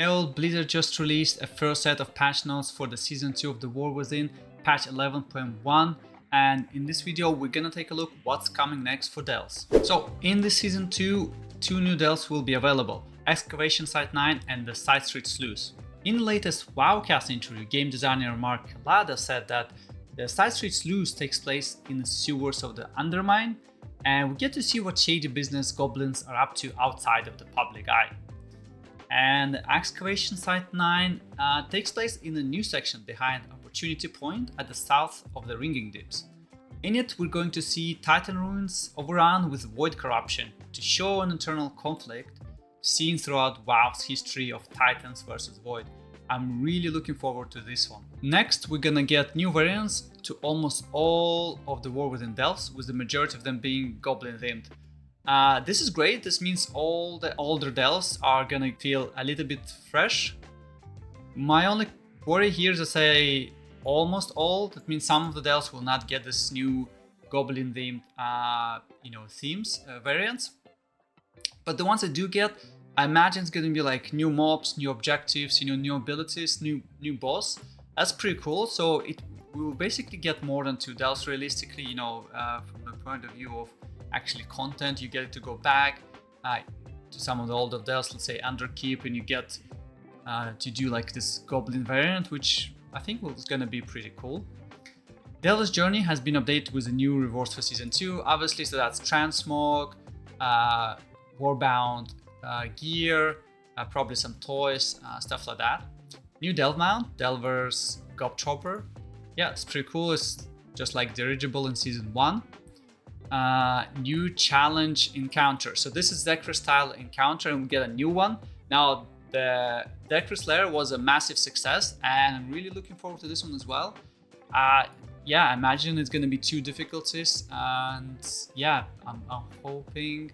Well, Blizzard just released a first set of patch notes for the Season 2 of The War Within, patch 11.1, and in this video we're gonna take a look what's coming next for Dells. So, in this Season 2, two new Dells will be available, Excavation Site 9 and the Side Street Sluice. In the latest WoWcast interview, game designer Mark Lada said that the Side Street Sluice takes place in the sewers of the Undermine, and we get to see what shady business goblins are up to outside of the public eye. And the Excavation Site 9 takes place in a new section behind Opportunity Point at the south of the Ringing Dips. In it, we're going to see Titan ruins overrun with void corruption to show an internal conflict seen throughout WoW's history of Titans versus Void. I'm really looking forward to this one. Next, we're gonna get new variants to almost all of the War Within Delves, with the majority of them being goblin themed. This is great. This means all the older Delves are gonna feel a little bit fresh. My only worry here is to say almost all. That means some of the Delves will not get this new goblin themed, themes, variants. But the ones that do get, I imagine it's gonna be like new mobs, new objectives, new abilities, new boss. That's pretty cool. So we will basically get more than 2 Delves realistically. From the point of view of actually content, you get to go back to some of the older Delves, let's say Underkeep, and you get to do like this goblin variant, which I think is gonna be pretty cool. Delve's Journey has been updated with a new rewards for Season 2, obviously, so that's Transmog, Warbound gear, probably some toys, stuff like that. New Delve mount, Delver's Gob Chopper. Yeah, it's pretty cool. It's just like dirigible in Season 1. New challenge encounter. So this is Zekra style encounter, and we get a new one. Now, the Dekris lair was a massive success, and I'm really looking forward to this one as well. I imagine it's gonna be 2 difficulties, and yeah, I'm hoping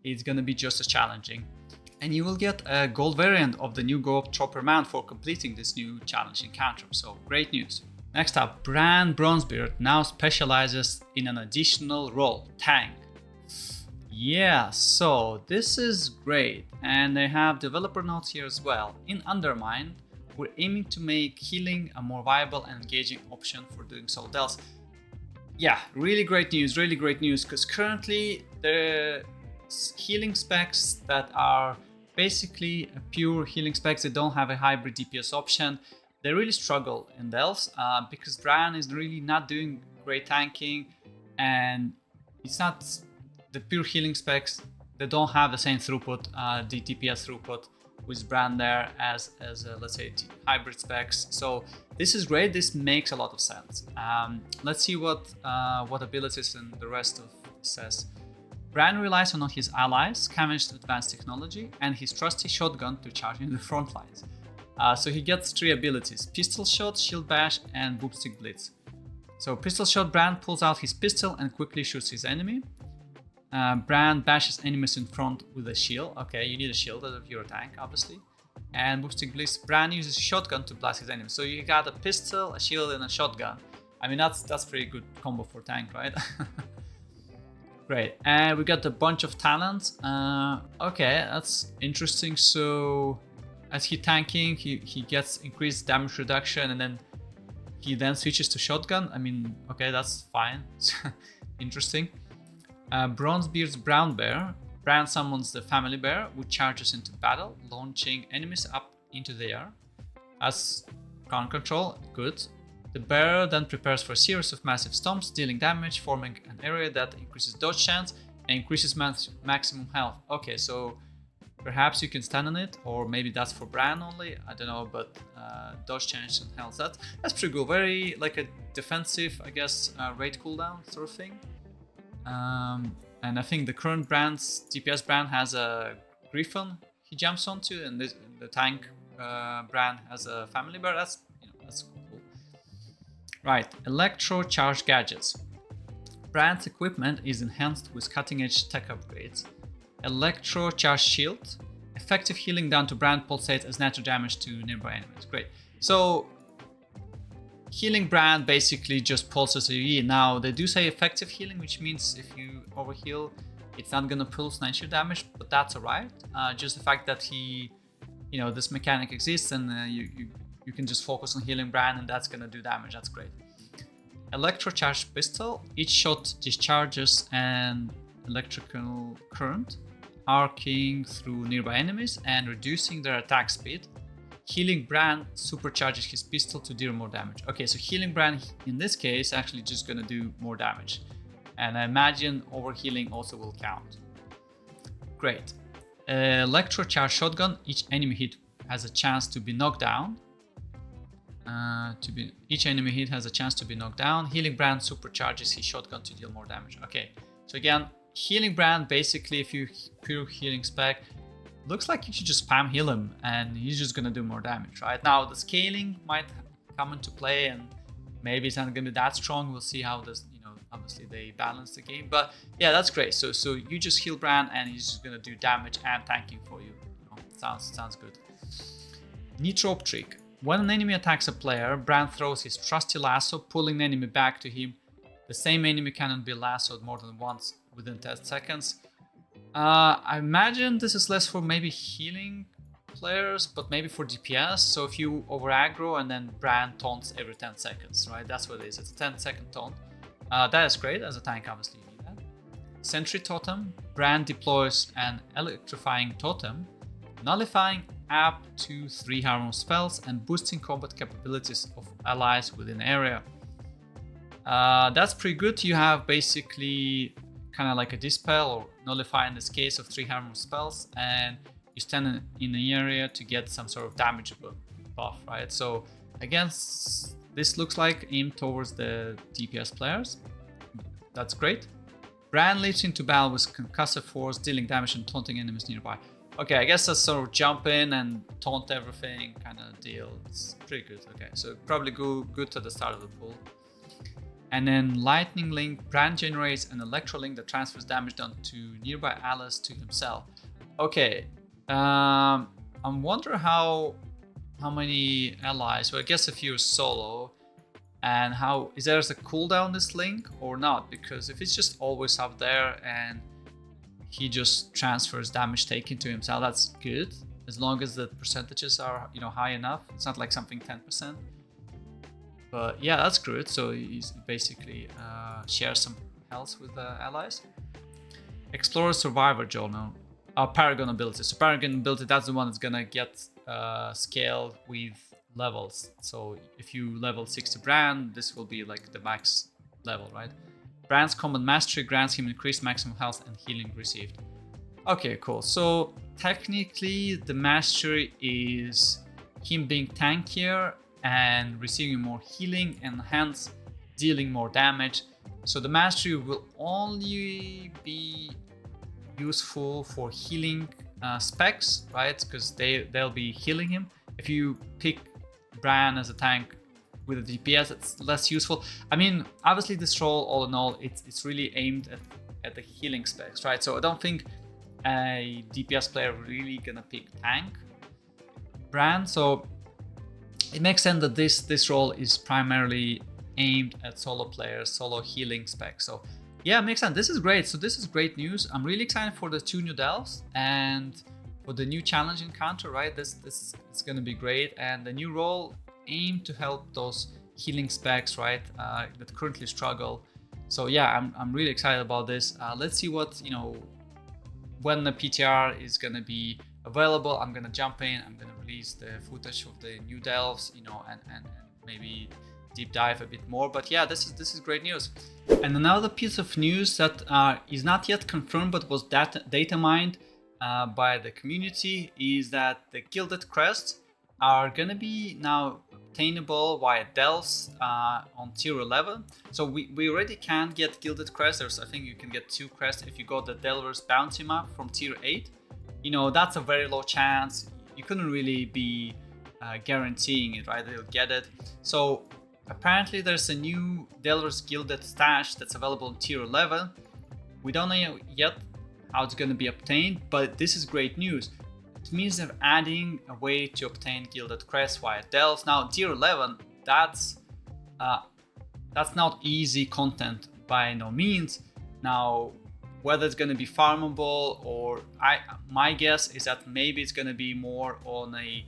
it's gonna be just as challenging. And you will get a gold variant of the new Gob Chopper mount for completing this new challenge encounter, so great news. Next up, Brann Bronzebeard now specializes in an additional role, tank. Yeah, so this is great, and they have developer notes here as well. In Undermine, we're aiming to make healing a more viable and engaging option for doing solo Delves. Yeah, really great news, because currently the healing specs that are basically pure healing specs, they don't have a hybrid DPS option. They really struggle in Delves because Brann is really not doing great tanking, and it's not the pure healing specs. They don't have the same throughput, the DPS throughput with Brann there as let's say hybrid specs. So this is great. This makes a lot of sense. Let's see what abilities and the rest of says. Brann relies on his allies, scavenged advanced technology, and his trusty shotgun to charge in the front lines. So he gets 3 abilities: Pistol Shot, Shield Bash, and Boomstick Blitz. So Pistol Shot, Brann pulls out his pistol and quickly shoots his enemy. Brann bashes enemies in front with a shield. Okay, you need a shield if you're a tank, obviously. And Boomstick Blitz, Brann uses a shotgun to blast his enemies. So you got a pistol, a shield, and a shotgun. I mean, that's pretty good combo for tank, right? Great, and we got a bunch of talents. Okay, that's interesting. So as he's tanking, he gets increased damage reduction, and then he switches to shotgun. I mean, okay, that's fine. Interesting. Bronzebeard's Brown Bear. Brann summons the Family Bear, which charges into battle, launching enemies up into the air. As ground control, good. The bear then prepares for a series of massive stomps, dealing damage, forming an area that increases dodge chance and increases maximum health. Okay, so perhaps you can stand on it, or maybe that's for Brann only, I don't know, but dodge chance and health, that's pretty good. Very like a defensive, I guess, rate cooldown sort of thing. And I think the current Brann's DPS Brann has a Griffon he jumps onto, and the tank Brann has a Family Bear. That's cool. Right, Electro Charge Gadgets. Brann's equipment is enhanced with cutting-edge tech upgrades. Electro Charge Shield, effective healing down to Brann pulsate as natural damage to nearby enemies. Great. So healing Brann basically just pulses AoE. Now they do say effective healing, which means if you overheal, it's not gonna pulse natural damage, but that's alright. Just the fact that he you know, this mechanic exists, and you can just focus on healing Brann, and that's gonna do damage. That's great. Electrocharged pistol. Each shot discharges an electrical current, arcing through nearby enemies and reducing their attack speed. Healing Brann supercharges his pistol to deal more damage. Okay, so healing Brann in this case actually just gonna do more damage. And I imagine overhealing also will count. Great. Electrocharged shotgun. Each enemy hit has a chance to be knocked down. Each enemy hit has a chance to be knocked down. Healing Brann supercharges his shotgun to deal more damage. Okay, so again, healing Brann, basically if you pure healing spec, looks like you should just spam heal him and he's just gonna do more damage, right? Now the scaling might come into play and maybe it's not gonna be that strong. We'll see how this, you know, obviously they balance the game. But yeah, that's great. So you just heal Brann and he's just gonna do damage and tanking for you. Sounds good. Nitrope trick. When an enemy attacks a player, Brann throws his trusty lasso, pulling the enemy back to him. The same enemy cannot be lassoed more than once within 10 seconds. I imagine this is less for maybe healing players, but maybe for DPS. So if you over aggro and then Brann taunts every 10 seconds, right? That's what it is. It's a 10-second taunt. That is great. As a tank, obviously you need that. Sentry totem. Brann deploys an electrifying totem, nullifying up to 3 harmful spells and boosting combat capabilities of allies within the area. That's pretty good. You have basically kind of like a dispel or nullify in this case of 3 harmful spells, and you stand in the area to get some sort of damage buff, right? So again, this looks like aimed towards the DPS players. That's great. Brann leaps into battle with concussive force, dealing damage and taunting enemies nearby. Okay, I guess that's sort of jump in and taunt everything kind of deal. It's pretty good. Okay, so probably good to the start of the pool. And then Lightning Link. Brann generates an Electro Link that transfers damage done to nearby allies to himself. Okay, I'm wondering how many allies. Well, I guess if you're solo, and how is there a cooldown this link or not? Because if it's just always up there and he just transfers damage taken to himself, that's good, as long as the percentages are, you know, high enough. It's not like something 10%. But yeah, that's good. So he's basically shares some health with the allies. Explorer Survivor Journal. Paragon ability. So Paragon ability, that's the one that's gonna get scaled with levels. So if you level 60 Brann, this will be like the max level, right? Brann's Combat Mastery grants him increased maximum health and healing received. Okay, cool. So technically the mastery is him being tankier and receiving more healing and hence dealing more damage. So the mastery will only be useful for healing specs, right? Because they'll be healing him. If you pick Brann as a tank with a DPS, it's less useful. I mean, obviously this role, all in all, it's really aimed at the healing specs, right? So I don't think a DPS player really gonna pick tank Brann. So it makes sense that this role is primarily aimed at solo players, solo healing specs. So yeah, it makes sense. This is great. So this is great news. I'm really excited for the 2 new delves and for the new challenge encounter, right? This is gonna be great, and the new role aimed to help those healing specs, right, that currently struggle. So yeah, I'm really excited about this. Let's see what, you know, when the PTR is gonna be available. I'm gonna jump in, I'm gonna release the footage of the new delves, you know, and maybe deep dive a bit more. But yeah, this is great news. And another piece of news that is not yet confirmed but was data mined by the community is that the Gilded crests are gonna be now obtainable via delves on tier 11. So we already can get Gilded crests. I think you can get 2 crests if you got the Delver's bounty map from tier 8. You know, that's a very low chance. You couldn't really be guaranteeing it, right? They'll get it. So apparently there's a new Delver's Gilded stash that's available in tier 11. We don't know yet how it's going to be obtained, but this is great news. It means they're adding a way to obtain Gilded crests via delves. Now tier 11, that's not easy content by no means. Now whether it's going to be farmable, or my guess is that maybe it's going to be more on a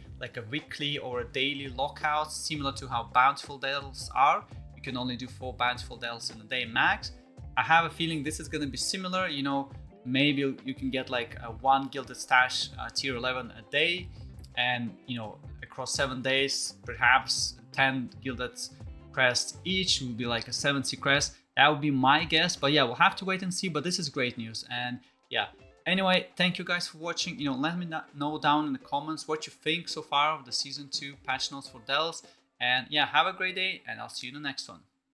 weekly or a daily lockout, similar to how bountiful delves are. You can only do 4 bountiful delves in a day max. I have a feeling this is going to be similar. You know, maybe you can get like a 1 gilded stash tier 11 a day, and you know, across 7 days perhaps 10 gilded crests each will be like a 70 crest. That would be my guess, but yeah, we'll have to wait and see. But this is great news. And yeah, anyway, thank you guys for watching. You know, let me know down in the comments what you think so far of the season 2 patch notes for delves. And yeah, have a great day, and I'll see you in the next one.